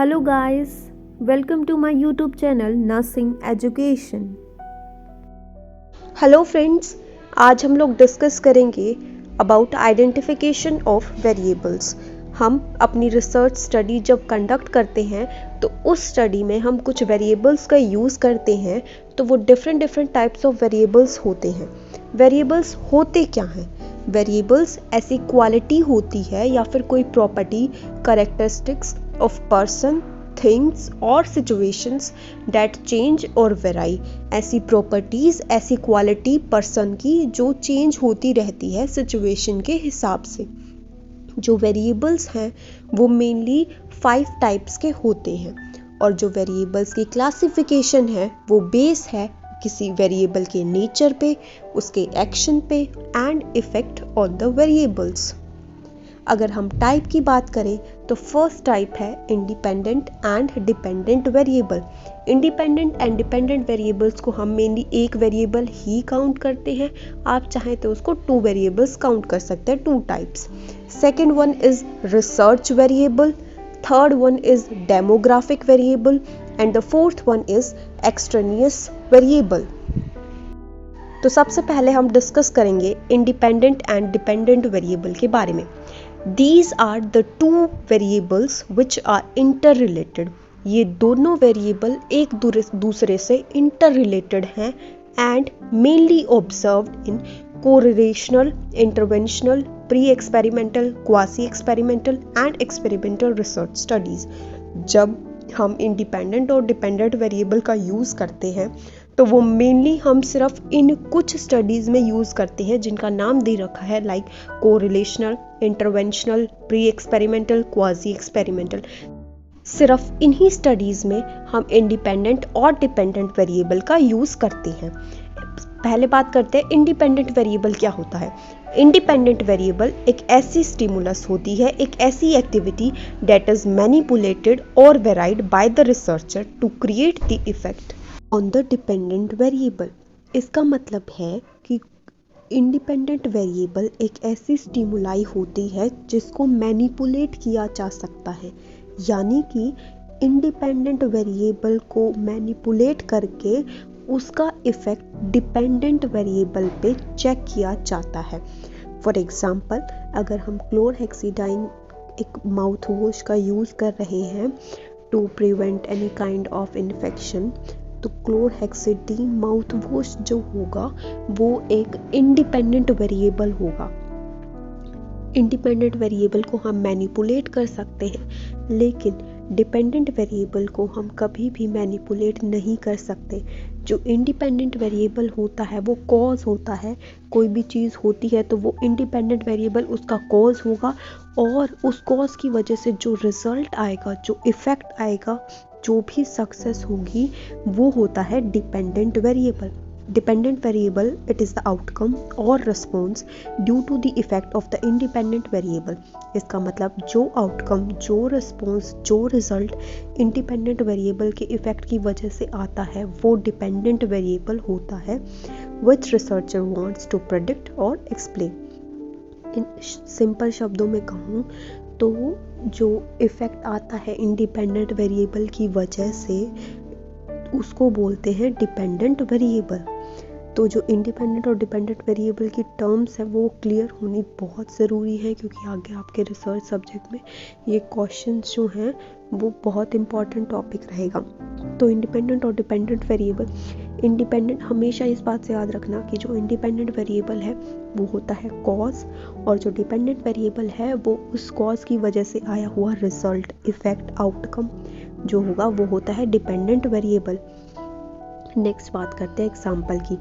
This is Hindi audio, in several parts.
Hello guys, welcome to my YouTube channel Nursing Education। Hello friends, आज हम लोग डिस्कस करेंगे अबाउट आइडेंटिफिकेशन ऑफ वेरिएबल्स। हम अपनी रिसर्च स्टडी जब कंडक्ट करते हैं तो उस स्टडी में हम कुछ वेरिएबल्स का यूज़ करते हैं, तो वो डिफरेंट टाइप्स ऑफ वेरिएबल्स होते हैं। वेरिएबल्स होते क्या हैं? वेरिएबल्स ऐसी क्वालिटी होती है या फिर कोई property, characteristics of person, things और सिचुएशंस दैट चेंज और वेराई। ऐसी प्रॉपर्टीज़, ऐसी क्वालिटी पर्सन की जो चेंज होती रहती है सिचुएशन के हिसाब से। जो वेरिएबल्स हैं वो मेनली 5 टाइप्स के होते हैं, और जो वेरिएबल्स की क्लासिफिकेशन है वो बेस है किसी वेरिएबल के नेचर पे, उसके एक्शन पे and effect on the variables. अगर हम टाइप की बात करें तो फर्स्ट टाइप है independent and dependent variable. Independent and dependent variables को हम मेनली एक वेरिएबल ही काउंट करते हैं। आप चाहें तो उसको 2 वेरिएबल्स काउंट कर सकते हैं, 2 types. Second one is research variable, third one is demographic variable and the fourth one is extraneous variable. तो सबसे पहले हम डिस्कस करेंगे इंडिपेंडेंट एंड डिपेंडेंट वेरिएबल के बारे में। These are the two variables which are interrelated। ये दोनों वेरिएबल एक दूसरे से इंटररिलेटेड हैं and mainly observed in correlational, interventional, pre experimental, quasi experimental and experimental research studies. जब हम इंडिपेंडेंट और डिपेंडेंट वेरिएबल का यूज़ करते हैं तो वो मेनली हम सिर्फ इन कुछ स्टडीज़ में यूज़ करते हैं जिनका नाम दे रखा है like correlational, interventional, pre experimental, quasi experimental. सिर्फ इन्हीं स्टडीज़ में हम इंडिपेंडेंट और डिपेंडेंट वेरिएबल का यूज़ करते हैं। पहले बात करते हैं इंडिपेंडेंट वेरिएबल क्या होता है। इंडिपेंडेंट वेरिएबल एक ऐसी स्टिमुलस होती है, एक ऐसी एक्टिविटी दैट इज मैनिपुलेटेड और varied by the researcher to create the effect on the dependent variable. इसका मतलब है कि इंडिपेंडेंट वेरिएबल एक ऐसी स्टिमुलाई होती है जिसको मैनिपुलेट किया जा सकता है, यानी कि इंडिपेंडेंट वेरिएबल को मैनिपुलेट करके उसका इफेक्ट डिपेंडेंट वेरिएबल पे चेक किया जाता है। फॉर एग्जांपल, अगर हम क्लोरहेक्सीडाइन एक माउथ वॉश का यूज़ कर रहे हैं to prevent any kind of infection, तो क्लोरहेक्सीडीन माउथ वॉश जो होगा वो एक इंडिपेंडेंट वेरिएबल होगा। इंडिपेंडेंट वेरिएबल को हम मैनिपुलेट कर सकते हैं, लेकिन डिपेंडेंट वेरिएबल को हम कभी भी मैनिपुलेट नहीं कर सकते। जो इंडिपेंडेंट वेरिएबल होता है वो कॉज होता है। कोई भी चीज़ होती है तो वो इंडिपेंडेंट वेरिएबल उसका कॉज होगा, और उस कॉज की वजह से जो रिजल्ट आएगा, जो इफेक्ट आएगा, जो भी सक्सेस होगी, वो होता है dependent variable. Dependent variable, it is the outcome और response due to the effect of the independent variable. इसका मतलब जो आउटकम, जो रिस्पॉन्स, जो रिजल्ट इंडिपेंडेंट वेरिएबल के इफेक्ट की वजह से आता है वो डिपेंडेंट वेरिएबल होता है, विच रिसर्चर वांट्स टू प्रेडिक्ट और एक्सप्लेन। इन सिंपल शब्दों में कहूँ तो जो इफेक्ट आता है इंडिपेंडेंट वेरिएबल की वजह से उसको बोलते हैं डिपेंडेंट वेरिएबल। तो जो इंडिपेंडेंट और डिपेंडेंट वेरिएबल की टर्म्स है वो क्लियर होनी बहुत ज़रूरी है, क्योंकि आगे आपके रिसर्च सब्जेक्ट में ये क्वेश्चंस जो हैं वो बहुत इंपॉर्टेंट टॉपिक रहेगा। तो इंडिपेंडेंट और डिपेंडेंट वेरिएबल, इंडिपेंडेंट हमेशा इस बात से याद रखना कि जो इंडिपेंडेंट वेरिएबल है वो होता है कॉज, और जो डिपेंडेंट वेरिएबल है वो उस कॉज की वजह से आया हुआ रिजल्ट, इफेक्ट, आउटकम जो होगा वो होता है डिपेंडेंट वेरिएबल। नेक्स्ट बात करते हैं एग्जाम्पल की।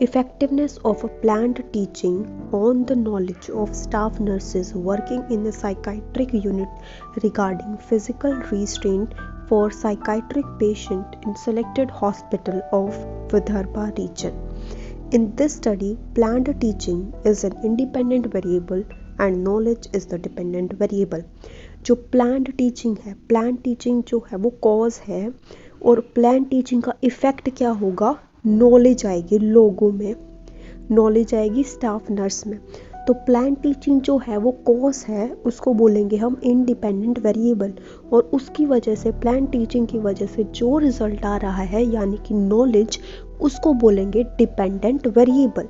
Effectiveness of a planned teaching on the knowledge of staff nurses working in the psychiatric unit regarding physical restraint for psychiatric patient in selected hospital of Vidarbha region. In this study, planned teaching is an independent variable and knowledge is the dependent variable। जो planned teaching है, planned teaching जो है वो cause है, और planned teaching का effect क्या होगा? knowledge आएगी लोगों में, knowledge आएगी स्टाफ नर्स में। तो प्लान टीचिंग जो है वो कॉज है, उसको बोलेंगे हम इंडिपेंडेंट वेरिएबल, और उसकी वजह से प्लान टीचिंग की वजह से जो रिजल्ट आ रहा है यानी कि नॉलेज, उसको बोलेंगे डिपेंडेंट वेरिएबल।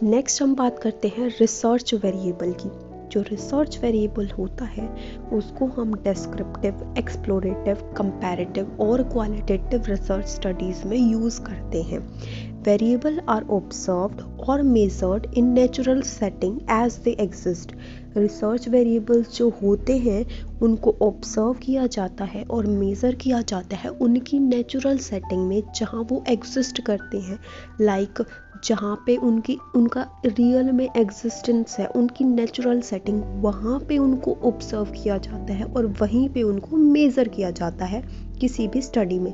नेक्स्ट हम बात करते हैं रिसर्च वेरिएबल की। जो रिसर्च वेरिएबल होता है उसको हम डिस्क्रिप्टिव, एक्सप्लोरेटिव, कंपैरेटिव और क्वालिटेटिव रिसर्च स्टडीज़ में यूज़ करते हैं। वेरिएबल आर ऑब्जर्व्ड और measured in natural setting as they exist. Research variables जो होते हैं उनको ऑब्जर्व किया जाता है और मेज़र किया जाता है उनकी नेचुरल सेटिंग में जहाँ वो एग्जिस्ट करते हैं, लाइक जहाँ पे उनका रियल में एग्जिस्टेंस है, उनकी नेचुरल सेटिंग, वहाँ पे उनको ऑब्जर्व किया जाता है और वहीं पे उनको मेज़र किया जाता है किसी भी स्टडी में।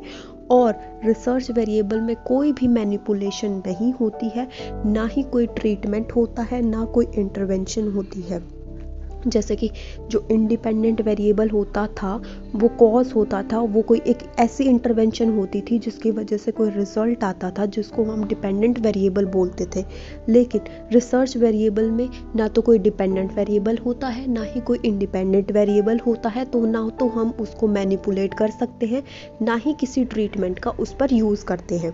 और रिसर्च वेरिएबल में कोई भी मैनिपुलेशन नहीं होती है, ना ही कोई ट्रीटमेंट होता है, ना कोई इंटरवेंशन होती है। जैसे कि जो इंडिपेंडेंट वेरिएबल होता था वो कॉज होता था, वो कोई एक ऐसी इंटरवेंशन होती थी जिसकी वजह से कोई रिजल्ट आता था जिसको हम डिपेंडेंट वेरिएबल बोलते थे। लेकिन रिसर्च वेरिएबल में ना तो कोई डिपेंडेंट वेरिएबल होता है, ना ही कोई इंडिपेंडेंट वेरिएबल होता है, तो ना तो हम उसको मैनिपुलेट कर सकते हैं, ना ही किसी ट्रीटमेंट का उस पर यूज़ करते हैं।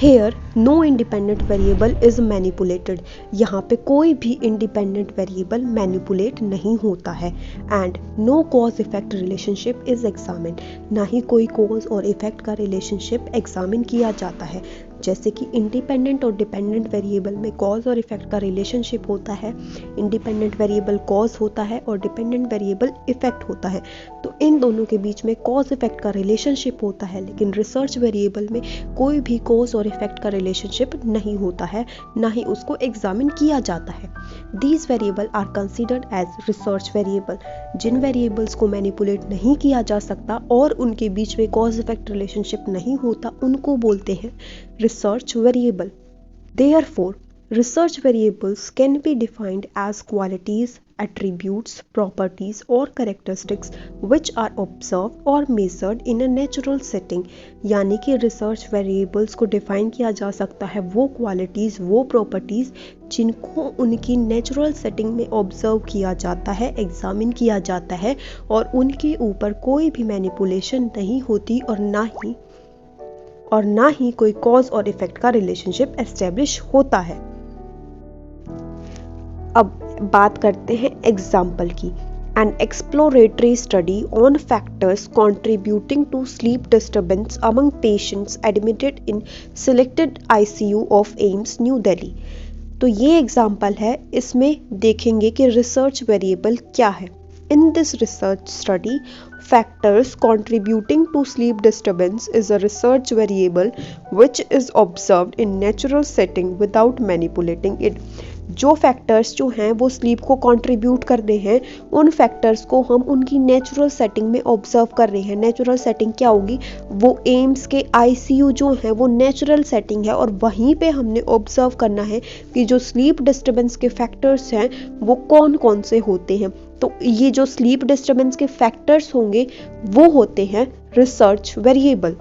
Here no independent variable is manipulated। यहाँ पे कोई भी independent variable manipulate नहीं होता है। And no cause effect relationship is examined। ना ही कोई cause और effect का relationship examine किया जाता है। जैसे कि इंडिपेंडेंट और डिपेंडेंट वेरिएबल में कॉज और इफेक्ट का रिलेशनशिप होता है, इंडिपेंडेंट वेरिएबल कॉज होता है और डिपेंडेंट वेरिएबल इफेक्ट होता है, तो इन दोनों के बीच में कॉज इफेक्ट का रिलेशनशिप होता है। लेकिन रिसर्च वेरिएबल में कोई भी कॉज और इफेक्ट का रिलेशनशिप नहीं होता है, ना ही उसको एग्जामिन किया जाता है। These variable are considered as research variable. जिन वेरिएबल्स को मैनिपुलेट नहीं किया जा सकता और उनके बीच में कॉज इफेक्ट रिलेशनशिप नहीं होता, उनको बोलते हैं research variable. Therefore, research variables can be defined as qualities, attributes, properties or characteristics which are observed or measured in a natural setting। यानी कि research variables को define किया जा सकता है वो qualities, वो properties जिनको उनकी natural setting में observe किया जाता है, examine किया जाता है और उनके ऊपर कोई भी manipulation नहीं होती और ना ही कोई कॉज और इफेक्ट का रिलेशनशिप एस्टेब्लिश होता है। अब बात करते हैं एग्जाम्पल की। An exploratory study on factors contributing to sleep disturbance among patients admitted in selected ICU of AIIMS new Delhi. तो ये एग्जाम्पल है, इसमें देखेंगे कि रिसर्च वेरिएबल क्या है। In this research study, factors contributing to sleep disturbance is a research variable which is observed in natural setting without manipulating it। जो फैक्टर्स जो हैं वो स्लीप को कंट्रीब्यूट कर रहे हैं, उन फैक्टर्स को हम उनकी नेचुरल सेटिंग में ऑब्जर्व कर रहे हैं। नेचुरल सेटिंग क्या होगी? वो एम्स के आईसीयू जो है वो नेचुरल सेटिंग है और वहीं पे हमने ऑब्जर्व करना है कि जो स्लीप डिस्टर्बेंस के फैक्टर्स हैं वो कौन कौन से होते हैं। तो ये जो स्लीप डिस्टर्बेंस के फैक्टर्स होंगे वो होते हैं रिसर्च वेरिएबल।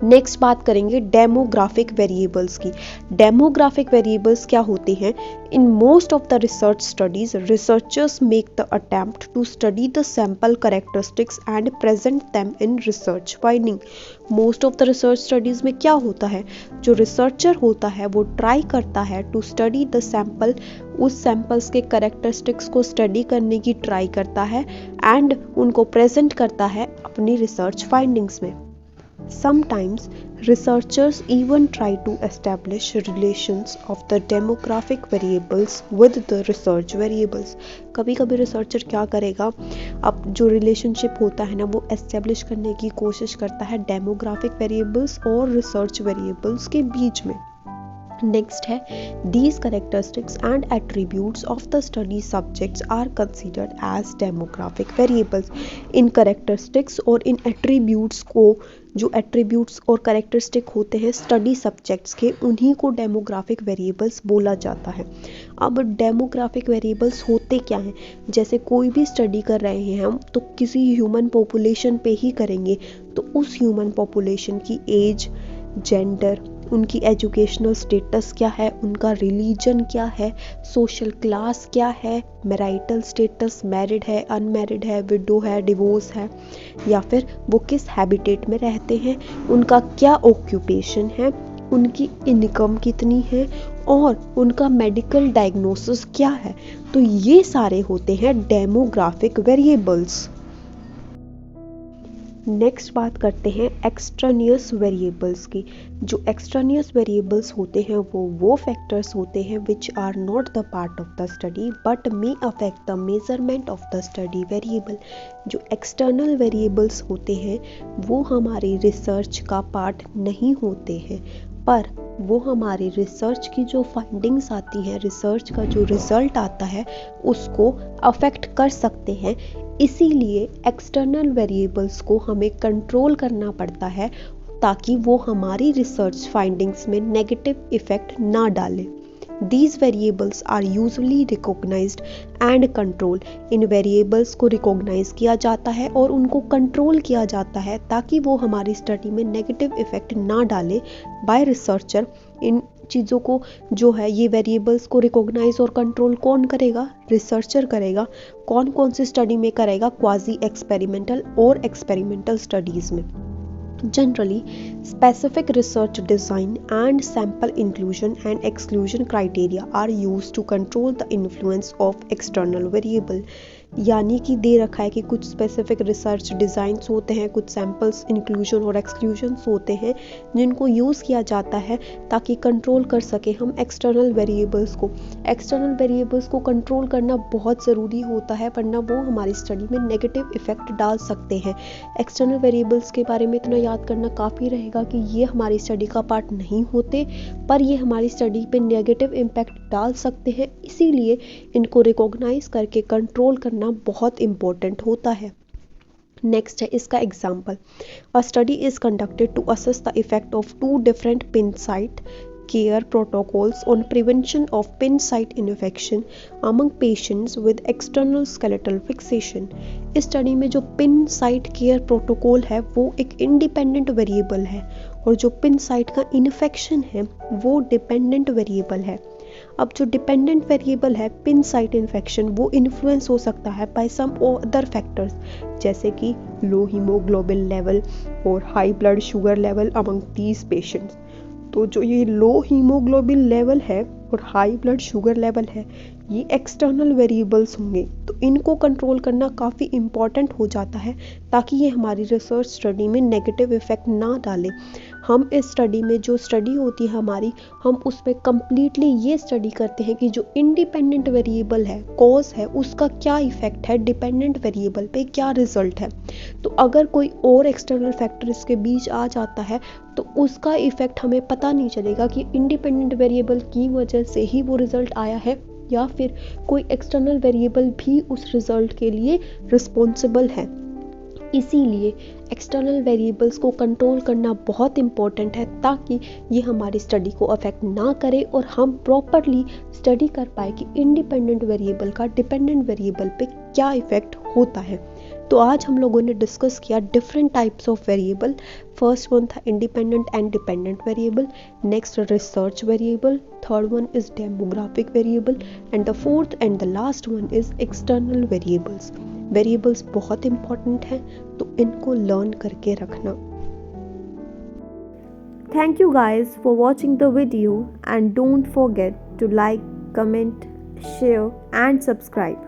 नेक्स्ट बात करेंगे डेमोग्राफिक वेरिएबल्स की। डेमोग्राफिक वेरिएबल्स क्या होते हैं? In most of the research studies researchers make the attempt to study the sample characteristics and present them in research finding. Most of the research studies में क्या होता है? जो रिसर्चर होता है वो ट्राई करता है टू स्टडी द सैंपल, उस सैंपल्स के कैरेक्टरिस्टिक्स को स्टडी करने की ट्राई करता है एंड उनको प्रेजेंट करता है अपनी रिसर्च फाइंडिंग्स में। Sometimes researchers even try to establish relations of the demographic variables with the research variables। कभी कभी रिसर्चर क्या करेगा, अब जो रिलेशनशिप होता है ना वो एस्टेब्लिश करने की कोशिश करता है डेमोग्राफिक वेरिएबल्स और रिसर्च वेरिएबल्स के बीच में। नेक्स्ट है these characteristics and attributes of the study subjects are considered as demographic variables। In characteristics और इन attributes को, जो attributes और characteristic होते हैं स्टडी सब्जेक्ट्स के, उन्हीं को डेमोग्राफिक वेरिएबल्स बोला जाता है। अब डेमोग्राफिक वेरिएबल्स होते क्या हैं? जैसे कोई भी स्टडी कर रहे हैं हम तो किसी ह्यूमन पॉपुलेशन पे ही करेंगे, तो उस ह्यूमन पॉपुलेशन की एज, जेंडर, उनकी एजुकेशनल स्टेटस क्या है, उनका रिलीजन क्या है, सोशल क्लास क्या है, मैरिटल स्टेटस, मैरिड है, अनमैरिड है, विडो है, डिवोर्स है, या फिर वो किस हैबिटेट में रहते हैं, उनका क्या ऑक्यूपेशन है, उनकी इनकम कितनी है और उनका मेडिकल डायग्नोसिस क्या है। तो ये सारे होते हैं डेमोग्राफिक वेरिएबल्स। नेक्स्ट बात करते हैं एक्सट्रानियस वेरिएबल्स की। जो एक्सट्रानियस वेरिएबल्स होते हैं वो फैक्टर्स होते हैं which are not the part of the study but may affect the measurement of the study variable. जो एक्सटर्नल वेरिएबल्स होते हैं वो हमारी रिसर्च का पार्ट नहीं होते हैं, पर वो हमारी रिसर्च की जो फाइंडिंग्स आती हैं, रिसर्च का जो रिजल्ट आता है उसको अफेक्ट कर सकते हैं। इसीलिए एक्सटर्नल वेरिएबल्स को हमें कंट्रोल करना पड़ता है ताकि वो हमारी रिसर्च फाइंडिंग्स में नेगेटिव इफेक्ट ना डालें। These variables are usually recognized and controlled। In variables को रिकॉग्नाइज किया जाता है और उनको कंट्रोल किया जाता है ताकि वो हमारी स्टडी में नेगेटिव इफेक्ट ना डाले बाय रिसर्चर। इन चीज़ों को जो है ये वेरिएबल्स को रिकॉग्नाइज और कंट्रोल कौन करेगा? रिसर्चर करेगा। कौन कौन सी स्टडी में करेगा? क्वाजी एक्सपेरिमेंटल और एक्सपेरिमेंटल स्टडीज़ में। Generally, specific research design and sample inclusion and exclusion criteria are used to control the influence of external variable। यानी कि दे रखा है कि कुछ स्पेसिफिक रिसर्च डिज़ाइंस होते हैं, कुछ सैम्पल्स इंक्लूजन और एक्सक्लूजन्स होते हैं जिनको यूज़ किया जाता है ताकि कंट्रोल कर सके हम एक्सटर्नल वेरिएबल्स को। एक्सटर्नल वेरिएबल्स को कंट्रोल करना बहुत ज़रूरी होता है वरना वो हमारी स्टडी में नेगेटिव इफेक्ट डाल सकते हैं। एक्सटर्नल वेरिएबल्स के बारे में इतना याद करना काफ़ी रहेगा कि ये हमारी स्टडी का पार्ट नहीं होते पर ये हमारी स्टडी पे नेगेटिव इम्पैक्ट डाल सकते हैं, इसीलिए इनको रिकॉग्नाइज करके कंट्रोल करना बहुत इम्पोर्टेंट होता है। नेक्स्ट है इसका example. A study is conducted to assess the effect of two different pin site care protocols on prevention of pin site infection among patients with external skeletal fixation। इस स्टडी में जो पिन साइट केयर प्रोटोकॉल है वो एक इंडिपेंडेंट वेरिएबल है और जो पिन साइट का इन्फेक्शन है वो डिपेंडेंट वेरिएबल है। अब जो डिपेंडेंट वेरिएबल है पिन साइट इन्फेक्शन वो इन्फ्लुएंस हो सकता है बाय सम अदर फैक्टर्स जैसे कि लो हीमोग्लोबिन लेवल और high blood sugar level among these patients. तो जो ये लो हीमोग्लोबिन लेवल है और हाई ब्लड शुगर लेवल है ये एक्सटर्नल वेरिएबल्स होंगे, तो इनको कंट्रोल करना काफ़ी इम्पॉर्टेंट हो जाता है ताकि ये हमारी रिसर्च स्टडी में नेगेटिव इफेक्ट ना डाले। हम इस स्टडी में जो स्टडी होती है हमारी, हम उसमें कम्प्लीटली ये स्टडी करते हैं कि जो इंडिपेंडेंट वेरिएबल है, कॉज है, उसका क्या इफेक्ट है डिपेंडेंट वेरिएबल पे, क्या रिजल्ट है। तो अगर कोई और एक्सटर्नल फैक्टर इसके बीच आ जाता है तो उसका इफेक्ट हमें पता नहीं चलेगा कि इंडिपेंडेंट वेरिएबल की वजह से ही वो रिजल्ट आया है या फिर कोई एक्सटर्नल वेरिएबल भी उस रिजल्ट के लिए रिस्पॉन्सिबल है। इसीलिए एक्सटर्नल वेरिएबल्स को कंट्रोल करना बहुत इम्पोर्टेंट है ताकि ये हमारी स्टडी को अफेक्ट ना करे और हम प्रॉपरली स्टडी कर पाए कि इंडिपेंडेंट वेरिएबल का डिपेंडेंट वेरिएबल पे क्या इफेक्ट होता है। तो आज हम लोगों ने डिस्कस किया different types of variable. First one था independent and dependent variable, next research variable, third one is demographic variable and the fourth and the last one is external variables. Variables बहुत इंपॉर्टेंट हैं तो इनको लर्न करके रखना। Thank you guys for watching the video and don't forget to like, comment, share and subscribe.